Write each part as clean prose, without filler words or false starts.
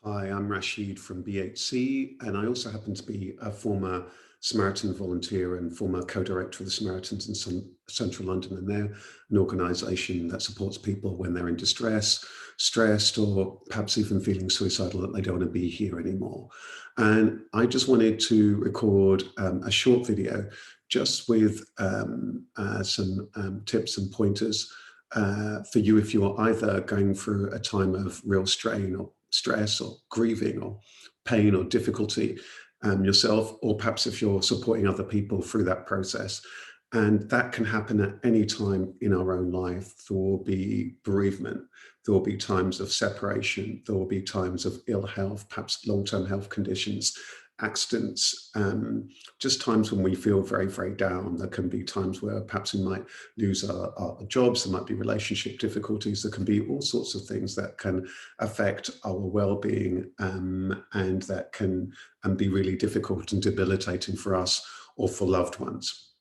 Hi, I'm Rashid from BHC, and I also happen to be a former Samaritan volunteer and former co-director of the Samaritans in central London. And they're an organisation that supports people when they're in distress, stressed, or perhaps even feeling suicidal that they don't want to be here anymore. And I just wanted to record a short video just with some tips and pointers for you if you're either going through a time of real strain or stress or grieving or pain or difficulty yourself, or perhaps if you're supporting other people through that process. And that can happen at any time in our own life. There will be bereavement, there will be times of separation, there will be times of ill health, perhaps long-term health conditions, accidents, just times when we feel very, very down. There can be times where perhaps we might lose our jobs, there might be relationship difficulties, there can be all sorts of things that can affect our well-being, and that can be really difficult and debilitating for us or for loved ones.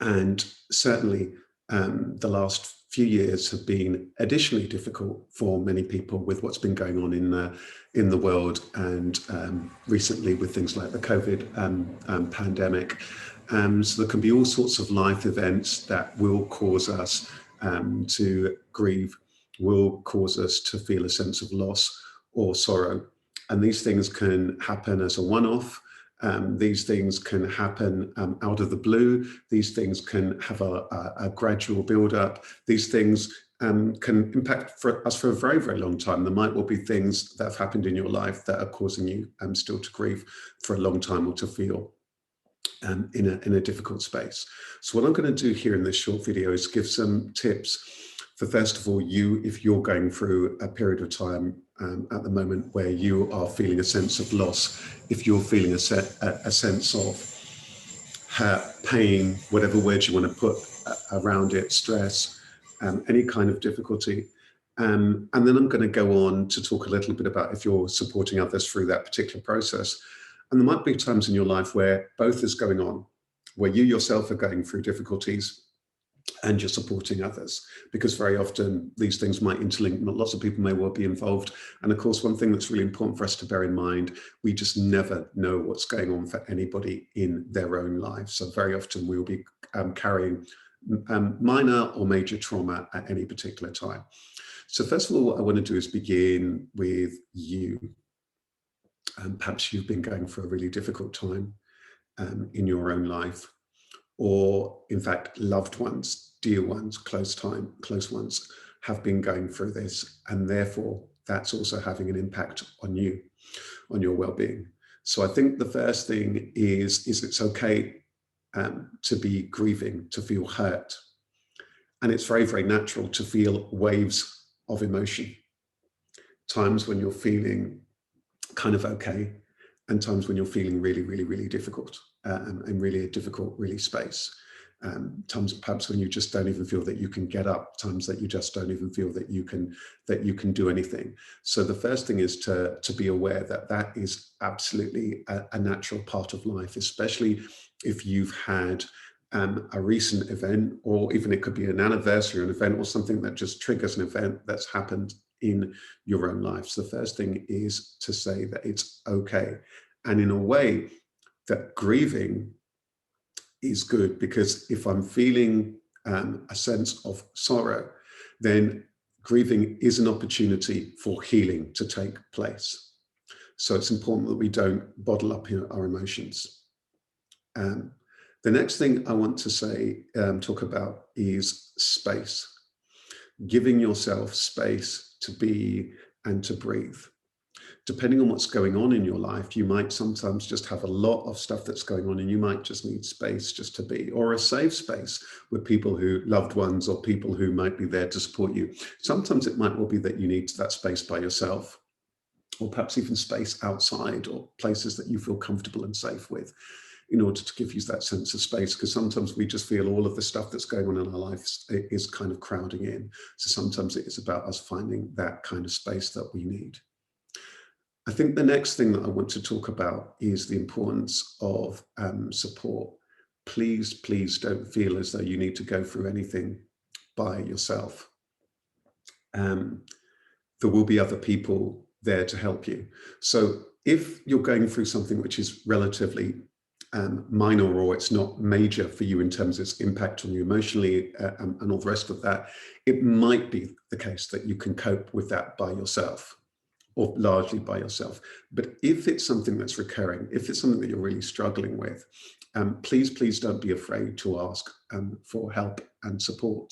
And certainly the last few years have been additionally difficult for many people with what's been going on in the world, and recently with things like the COVID pandemic. So there can be all sorts of life events that will cause us to grieve, will cause us to feel a sense of loss or sorrow. And these things can happen as a one-off. These things can happen out of the blue. These things can have a gradual build-up. These things can impact us for a very, very long time. There might well be things that have happened in your life that are causing you still to grieve for a long time, or to feel in a difficult space. So what I'm going to do here in this short video is give some tips for, first of all, you, if you're going through a period of time at the moment where you are feeling a sense of loss, if you're feeling a sense of pain, whatever words you want to put around it, stress, any kind of difficulty. And then I'm going to go on to talk a little bit about if you're supporting others through that particular process. And there might be times in your life where both is going on, where you yourself are going through difficulties and you're supporting others, because very often these things might interlink. Lots of people may well be involved. And of course, one thing that's really important for us to bear in mind, we just never know what's going on for anybody in their own lives. So very often we will be carrying minor or major trauma at any particular time. So first of all, what I want to do is begin with you. Perhaps you've been going through a really difficult time in your own life, or in fact, loved ones, dear ones, close ones have been going through this, and therefore that's also having an impact on you, on your well-being. So I think the first thing is it's okay to be grieving, to feel hurt. And it's very, very natural to feel waves of emotion. Times when you're feeling kind of okay, and times when you're feeling really, really, really difficult, and really a difficult, really space. Times perhaps when you just don't even feel that you can get up, times that you just don't even feel that you can do anything. So the first thing is to be aware that that is absolutely a natural part of life, especially if you've had a recent event, or even it could be an anniversary or an event, or something that just triggers an event that's happened in your own life. So the first thing is to say that it's okay. And in a way, that grieving is good, because if I'm feeling a sense of sorrow, then grieving is an opportunity for healing to take place. So it's important that we don't bottle up our emotions. The next thing I want to say, talk about, is space. Giving yourself space to be and to breathe. Depending on what's going on in your life, you might sometimes just have a lot of stuff that's going on, and you might just need space just to be, or a safe space with people who, loved ones, or people who might be there to support you. Sometimes it might well be that you need that space by yourself, or perhaps even space outside, or places that you feel comfortable and safe with, in order to give you that sense of space, because sometimes we just feel all of the stuff that's going on in our lives is kind of crowding in. So sometimes it is about us finding that kind of space that we need. I think the next thing that I want to talk about is the importance of support. Please, please don't feel as though you need to go through anything by yourself. There will be other people there to help you. So if you're going through something which is relatively minor, or it's not major for you in terms of its impact on you emotionally and all the rest of that, it might be the case that you can cope with that by yourself, or largely by yourself. But if it's something that's recurring, if it's something that you're really struggling with, please don't be afraid to ask for help and support.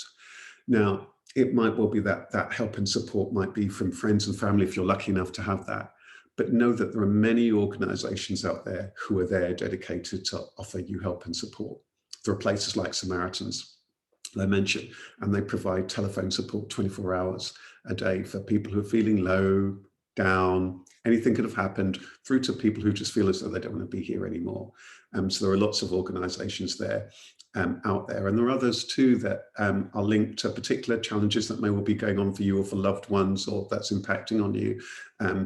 Now, it might well be that help and support might be from friends and family if you're lucky enough to have that. But know that there are many organizations out there who are there dedicated to offer you help and support. There are places like Samaritans, I mentioned, and they provide telephone support 24 hours a day for people who are feeling low, down, anything could have happened, through to people who just feel as though they don't want to be here anymore. So there are lots of organizations there out there. And there are others too that are linked to particular challenges that may well be going on for you or for loved ones, or that's impacting on you,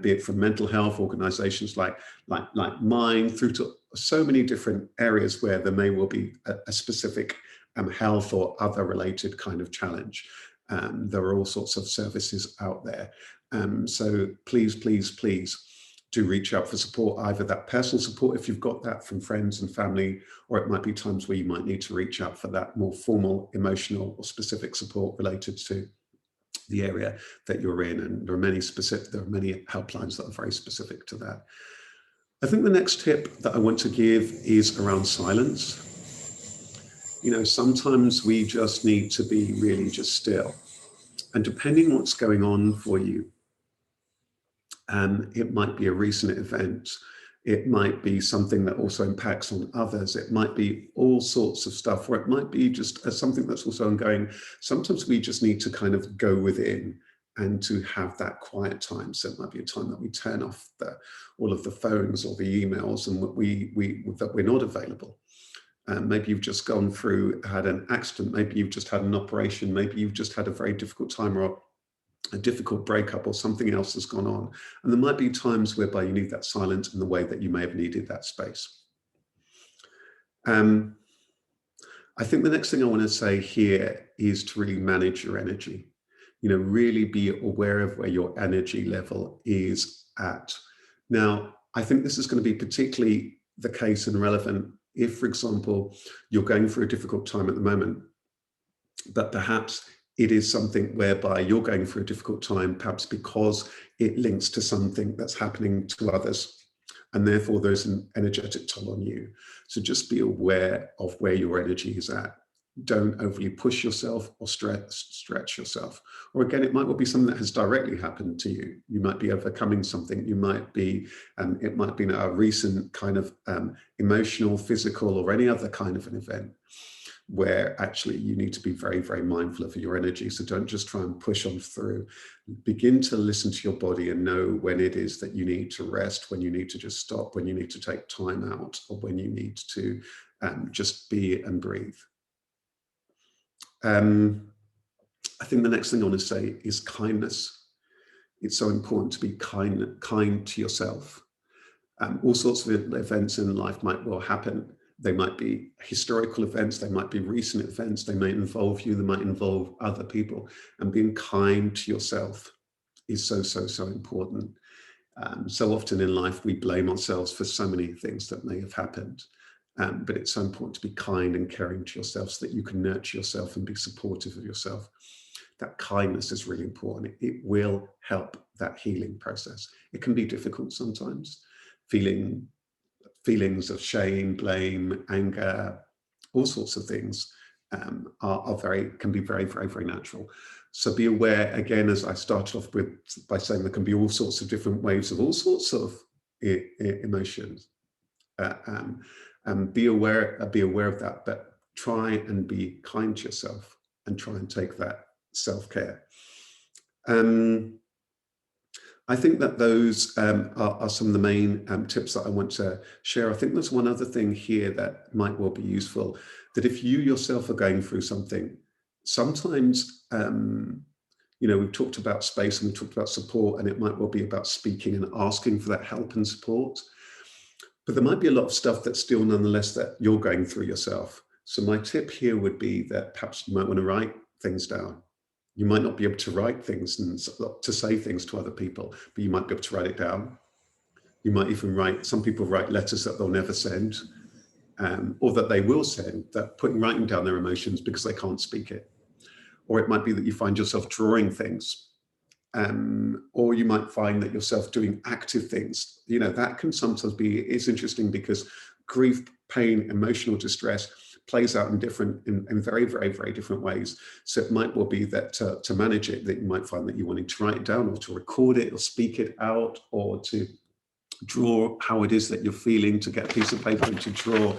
be it from mental health organizations like mine, through to so many different areas where there may well be a specific health or other related kind of challenge. There are all sorts of services out there. So please do reach out for support, either that personal support if you've got that from friends and family, or it might be times where you might need to reach out for that more formal, emotional or specific support related to the area that you're in. And there are many helplines that are very specific to that. I think the next tip that I want to give is around silence. Sometimes we just need to be really just still. And depending on what's going on for you, it might be a recent event. It might be something that also impacts on others. It might be all sorts of stuff, or it might be just something that's also ongoing. Sometimes we just need to kind of go within and to have that quiet time. So it might be a time that we turn off all of the phones or the emails, and that we're not available. Maybe you've just gone through, had an accident. Maybe you've just had an operation. Maybe you've just had a very difficult time, or a difficult breakup, or something else has gone on. And there might be times whereby you need that silence in the way that you may have needed that space. I think the next thing I want to say here is to really manage your energy. Really be aware of where your energy level is at. Now, I think this is going to be particularly the case and relevant if, for example, you're going through a difficult time at the moment, but perhaps it is something whereby you're going through a difficult time, perhaps because it links to something that's happening to others, and therefore there's an energetic toll on you. So just be aware of where your energy is at. Don't overly push yourself or stretch yourself. Or again, it might well be something that has directly happened to you. You might be overcoming something. You might be, it might be a recent kind of emotional, physical, or any other kind of an event where actually you need to be very, very mindful of your energy. So don't just try and push on through. Begin to listen to your body and know when it is that you need to rest, when you need to just stop, when you need to take time out, or when you need to just be and breathe. I think the next thing I want to say is kindness. It's so important to be kind to yourself. All sorts of events in life might well happen. They might be historical events, they might be recent events, they might involve you, they might involve other people. And being kind to yourself is so important. So often in life, we blame ourselves for so many things that may have happened. But it's so important to be kind and caring to yourself so that you can nurture yourself and be supportive of yourself. That kindness is really important. It will help that healing process. It can be difficult sometimes. Feelings of shame, blame, anger, all sorts of things can be very, very, very natural. So be aware, again, as I started off with by saying there can be all sorts of different waves of all sorts of emotions. Be aware of that, but try and be kind to yourself and try and take that self-care. I think that those are some of the main tips that I want to share. I think there's one other thing here that might well be useful, that if you yourself are going through something, sometimes, we've talked about space and we've talked about support, and it might well be about speaking and asking for that help and support. But there might be a lot of stuff that's still nonetheless that you're going through yourself. So my tip here would be that perhaps you might want to write things down. You might not be able to write things and to say things to other people, but you might be able to write it down. You might even write, some people write letters that they'll never send, or that they will send, that writing down their emotions because they can't speak it. Or it might be that you find yourself drawing things, or you might find that yourself doing active things. You know, that can sometimes be, it's interesting because grief, pain, emotional distress plays out in very, very, very different ways. So it might well be that to manage it, that you might find that you're wanting to write it down or to record it or speak it out or to draw how it is that you're feeling, to get a piece of paper and to draw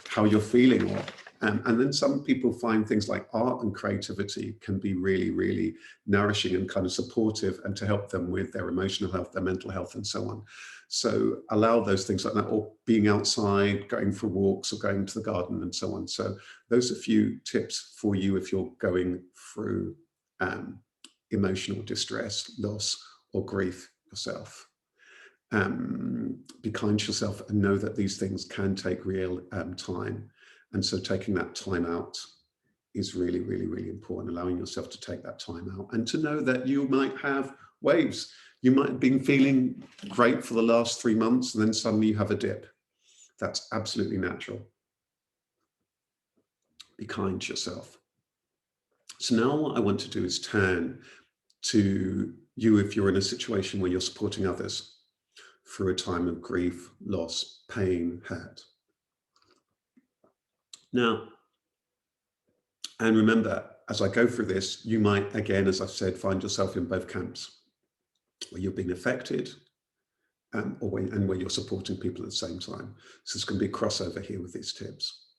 how you're feeling. Or and then some people find things like art and creativity can be really, really nourishing and kind of supportive, and to help them with their emotional health, their mental health, and so on. So allow those things like that, or being outside, going for walks, or going to the garden, and so on. So those are a few tips for you if you're going through emotional distress, loss, or grief yourself. Be kind to yourself and know that these things can take real time. And so taking that time out is really, really, really important, allowing yourself to take that time out and to know that you might have waves. You might have been feeling great for the last 3 months and then suddenly you have a dip. That's absolutely natural. Be kind to yourself. So now what I want to do is turn to you if you're in a situation where you're supporting others through a time of grief, loss, pain, hurt. Now, and remember, as I go through this, you might, again, as I've said, find yourself in both camps, where you're being affected and where you're supporting people at the same time. So there's going to be a crossover here with these tips.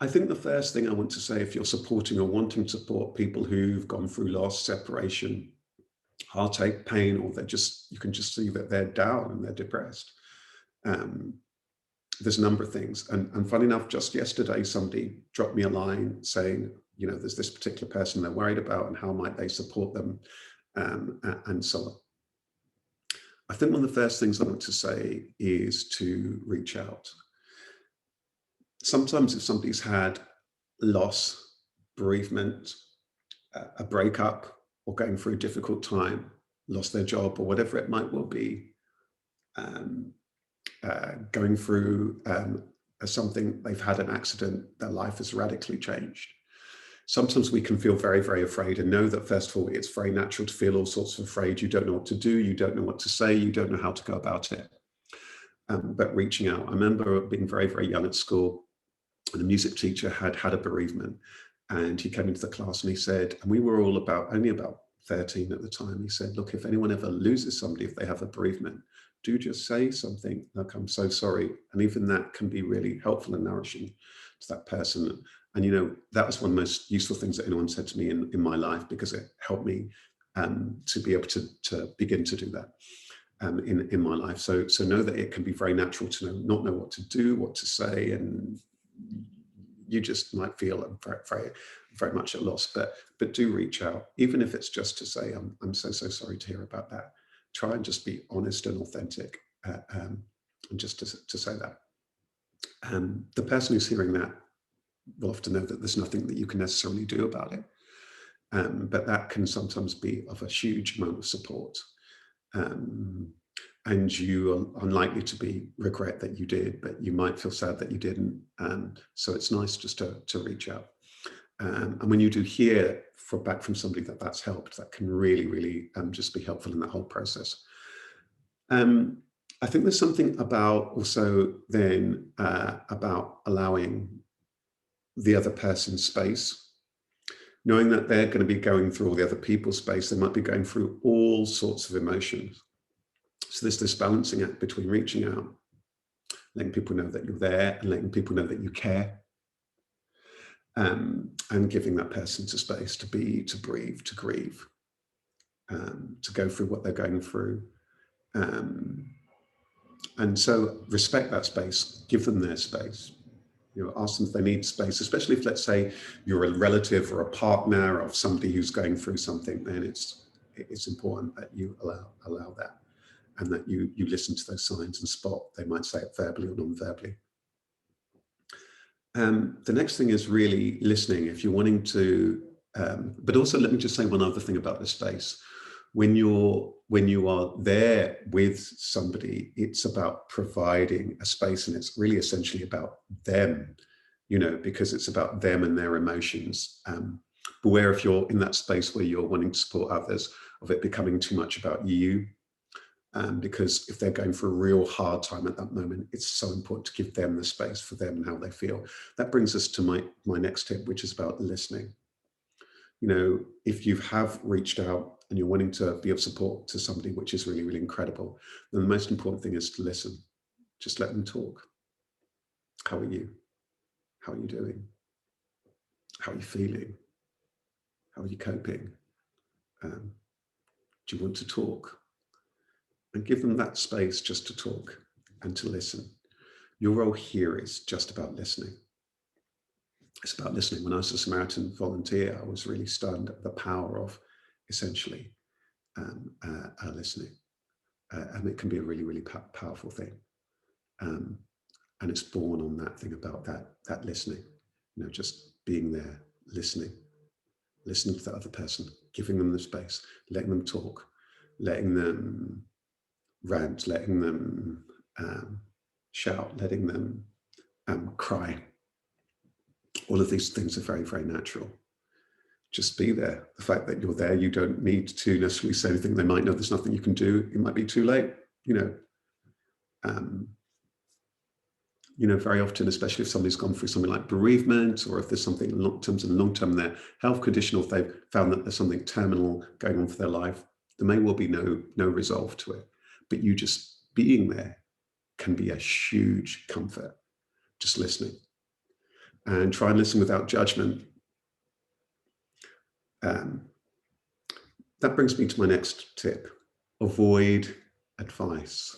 I think the first thing I want to say, if you're supporting or wanting to support people who've gone through loss, separation, heartache, pain, or you can just see that they're down and they're depressed. There's a number of things. And funny enough, just yesterday, somebody dropped me a line saying, you know, there's this particular person they're worried about and how might they support them, and so on. I think one of the first things I want to say is to reach out. Sometimes if somebody's had loss, bereavement, a breakup, or going through a difficult time, lost their job, or whatever it might well be, going through something, they've had an accident, their life has radically changed. Sometimes we can feel very, very afraid, and know that first of all, it's very natural to feel all sorts of afraid. You don't know what to do, you don't know what to say, you don't know how to go about it. But reaching out. I remember being very, very young at school, and a music teacher had a bereavement, and he came into the class and he said, and we were all only about 13 at the time, he said, look, if anyone ever loses somebody, if they have a bereavement, do just say something like, I'm so sorry. And even that can be really helpful and nourishing to that person. And, you know, that was one of the most useful things that anyone said to me in my life, because it helped me to be able to begin to do that in my life. So know that it can be very natural to not know what to do, what to say, and you just might feel very, very, very much at loss. But do reach out, even if it's just to say, I'm so sorry to hear about that. Try and just be honest and authentic, and just to say that. The person who's hearing that will often know that there's nothing that you can necessarily do about it. But that can sometimes be of a huge amount of support. And you are unlikely to regret that you did, but you might feel sad that you didn't. So it's nice just to reach out. And when you do hear back from somebody that's helped, that can really, really just be helpful in that whole process. I think there's something about also then about allowing the other person's space, knowing that they're going to be going through all the other people's space. They might be going through all sorts of emotions. So there's this balancing act between reaching out, letting people know that you're there, and letting people know that you care, and giving that person to space to breathe, to grieve, to go through what they're going through. And so respect that space, give them their space. You know, ask them if they need space, especially if, let's say, you're a relative or a partner of somebody who's going through something, then it's important that you allow that, and that you listen to those signs and spot. They might say it verbally or non-verbally. The next thing is really listening. If you're wanting to But also, let me just say one other thing about this space. When you are there with somebody, it's about providing a space, and it's really essentially about them, because it's about them and their emotions. Beware if you're in that space where you're wanting to support others, of it becoming too much about you. Because if they're going for a real hard time at that moment, it's so important to give them the space for them and how they feel. That brings us to my next tip, which is about listening. If you have reached out and you're wanting to be of support to somebody, which is really, really incredible, then the most important thing is to listen. Just let them talk. How are you? How are you doing? How are you feeling? How are you coping? Do you want to talk? And give them that space just to talk and to listen. Your role here is just about listening. It's about listening. When I was a Samaritan volunteer, I was really stunned at the power of essentially listening. And it can be a really, really powerful thing. And it's born on that thing about that listening, just being there, listening to the other person, giving them the space, letting them talk, letting them rant, letting them shout, letting them cry. All of these things are very, very natural. Just be there. The fact that you're there, you don't need to necessarily say anything. They might know there's nothing you can do. It might be too late, very often, especially if somebody's gone through something like bereavement, or if there's something in long-term in their health condition, or if they've found that there's something terminal going on for their life, there may well be no resolve to it. But you just being there can be a huge comfort, just listening. And try and listen without judgment. That brings me to my next tip. Avoid advice.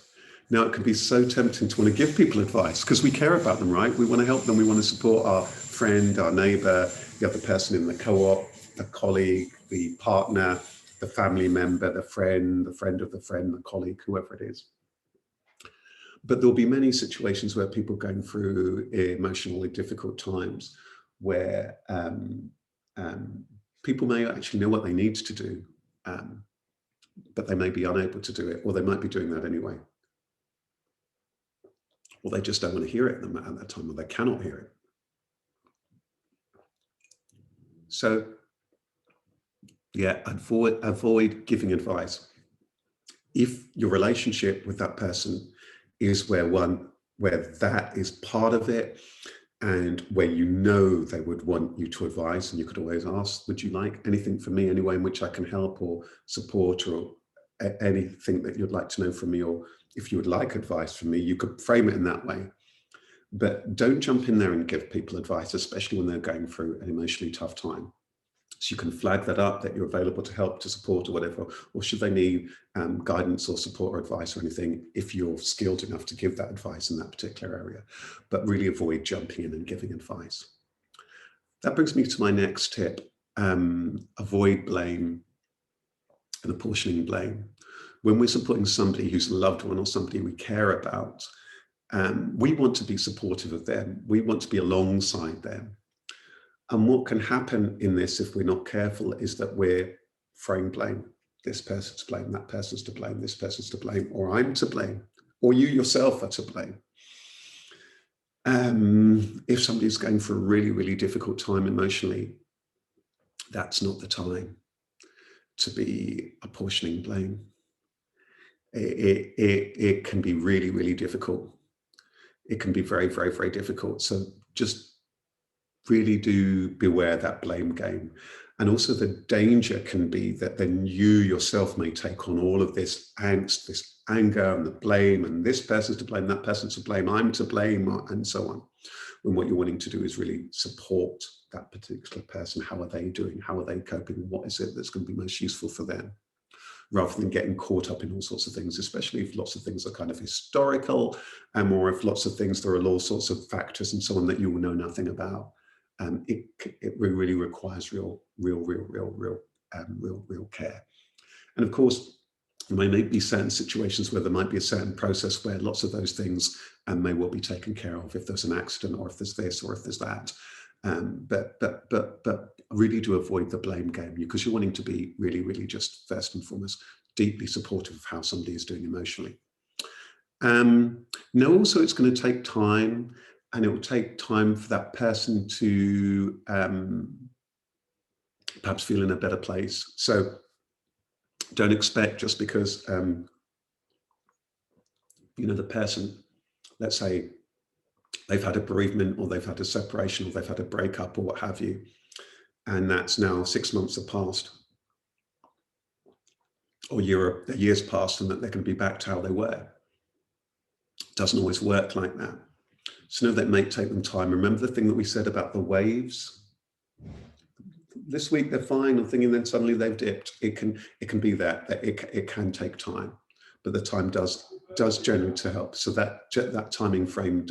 Now, it can be so tempting to want to give people advice because we care about them, right? We want to help them. We want to support our friend, our neighbor, the other person in the co-op, the colleague, the partner, the family member, the friend of the friend, the colleague, whoever it is. But there'll be many situations where people are going through emotionally difficult times where people may actually know what they need to do, but they may be unable to do it, or they might be doing that anyway. Or they just don't want to hear it at that time, or they cannot hear it. So, yeah, avoid giving advice. If your relationship with that person is where that is part of it, and where they would want you to advise, and you could always ask, would you like anything from me, any way in which I can help or support, or anything that you'd like to know from me, or if you would like advice from me, you could frame it in that way. But don't jump in there and give people advice, especially when they're going through an emotionally tough time. So you can flag that up, that you're available to help, to support, or whatever, or should they need guidance or support or advice or anything, if you're skilled enough to give that advice in that particular area. But really avoid jumping in and giving advice. That brings me to my next tip. Avoid blame and apportioning blame. When we're supporting somebody who's a loved one or somebody we care about, we want to be supportive of them. We want to be alongside them. And what can happen in this, if we're not careful, is that we're throwing blame. This person's to blame, that person's to blame, this person's to blame, or I'm to blame, or you yourself are to blame. If somebody's going through a really, really difficult time emotionally, that's not the time to be apportioning blame. It can be really, really difficult. It can be very, very, very difficult. So just really do beware that blame game. And also the danger can be that then you yourself may take on all of this angst, this anger, and the blame, and this person's to blame, that person's to blame, I'm to blame, and so on. When what you're wanting to do is really support that particular person. How are they doing? How are they coping? What is it that's going to be most useful for them? Rather than getting caught up in all sorts of things, especially if lots of things are kind of historical, or if lots of things, there are all sorts of factors and so on that you will know nothing about. It really requires real care. And of course, there may be certain situations where there might be a certain process where lots of those things may well be taken care of. If there's an accident, or if there's this, or if there's that, But really do avoid the blame game, because you're wanting to be really, really just first and foremost deeply supportive of how somebody is doing emotionally. Know also it's going to take time, and it will take time for that person to perhaps feel in a better place. So don't expect just because the person, let's say they've had a bereavement, or they've had a separation, or they've had a breakup, or what have you, and that's now 6 months have passed, or a year's passed, and that they're going to be back to how they were. It doesn't always work like that. So know that it may take them time. Remember the thing that we said about the waves? This week they're fine, I'm thinking, then suddenly they've dipped. It can be that it can take time, but the time does generally to help. So that time frame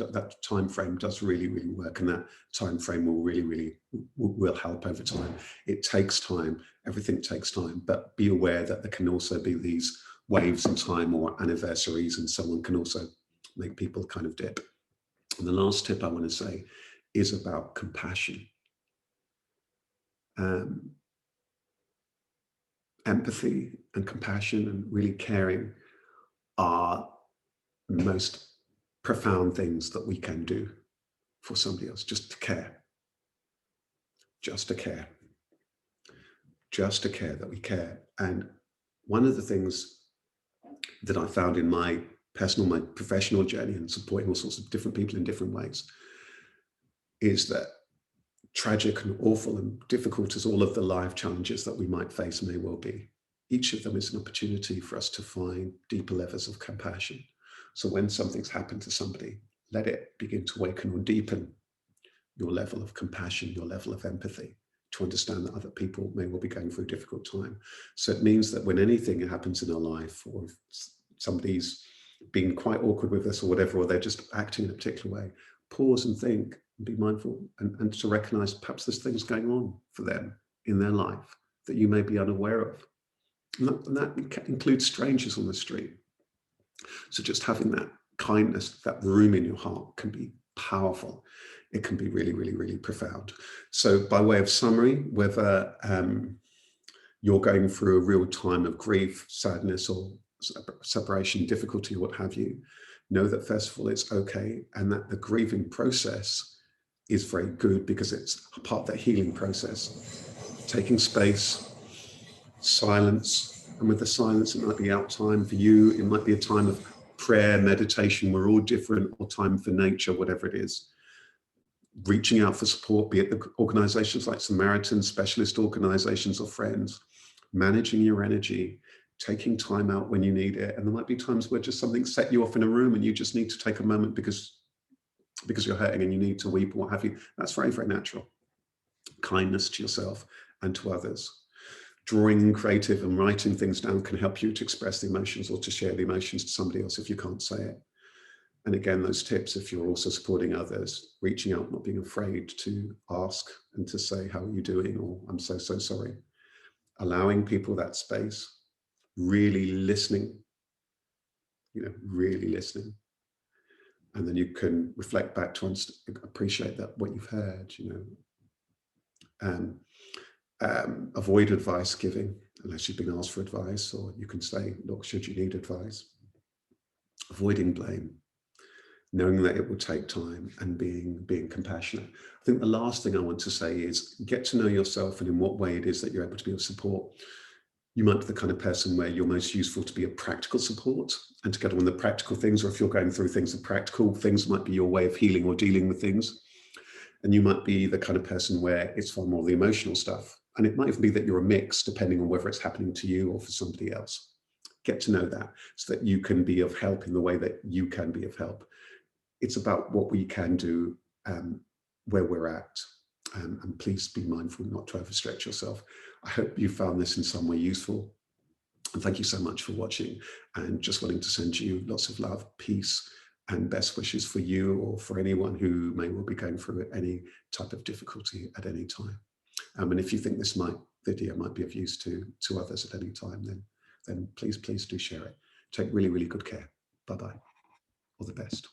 does really, really work, and that time frame will really will help over time. It takes time. Everything takes time, but be aware that there can also be these waves in time, or anniversaries, and someone can also make people kind of dip. And the last tip I want to say is about compassion. Empathy and compassion and really caring are the most profound things that we can do for somebody else. Just to care that we care. And one of the things that I found in my professional journey, and supporting all sorts of different people in different ways, is that tragic and awful and difficult as all of the life challenges that we might face may well be, each of them is an opportunity for us to find deeper levels of compassion. So when something's happened to somebody, let it begin to awaken or deepen your level of compassion, your level of empathy, to understand that other people may well be going through a difficult time. So it means that when anything happens in our life, or if somebody's being quite awkward with us or whatever, or they're just acting in a particular way, pause and think, and be mindful, and to recognize perhaps there's things going on for them in their life that you may be unaware of. And that includes strangers on the street. So just having that kindness, that room in your heart, can be powerful. It can be really, really, really profound. So by way of summary, whether you're going through a real time of grief, sadness, or separation, difficulty, what have you, know that first of all, it's okay, and that the grieving process is very good, because it's a part of that healing process. Taking space, silence, and with the silence, it might be out time for you, it might be a time of prayer, meditation, we're all different, or time for nature, whatever it is. Reaching out for support, be it the organizations like Samaritans, specialist organizations, or friends. Managing your energy, taking time out when you need it. And there might be times where just something set you off in a room and you just need to take a moment because you're hurting and you need to weep, or what have you. That's very, very natural. Kindness to yourself and to others. Drawing creative and writing things down can help you to express the emotions, or to share the emotions to somebody else if you can't say it. And again, those tips, if you're also supporting others, reaching out, not being afraid to ask and to say, how are you doing? Or I'm so sorry. Allowing people that space, really listening, really listening. And then you can reflect back to appreciate that what you've heard, avoid advice giving unless you've been asked for advice, or you can say, look, should you need advice? Avoiding blame, knowing that it will take time, and being compassionate. I think the last thing I want to say is get to know yourself, and in what way it is that you're able to be of support. You might be the kind of person where you're most useful to be a practical support and to get on the practical things, or if you're going through things, the practical things might be your way of healing or dealing with things. And you might be the kind of person where it's far more the emotional stuff. And it might even be that you're a mix, depending on whether it's happening to you or for somebody else. Get to know that, so that you can be of help in the way that you can be of help. It's about what we can do where we're at. And please be mindful not to overstretch yourself. I hope you found this in some way useful. And thank you so much for watching, and just wanting to send you lots of love, peace, and best wishes for you, or for anyone who may well be going through any type of difficulty at any time. And if you think this video might be of use to others at any time, then please do share it. Take really, really good care. Bye-bye. All the best.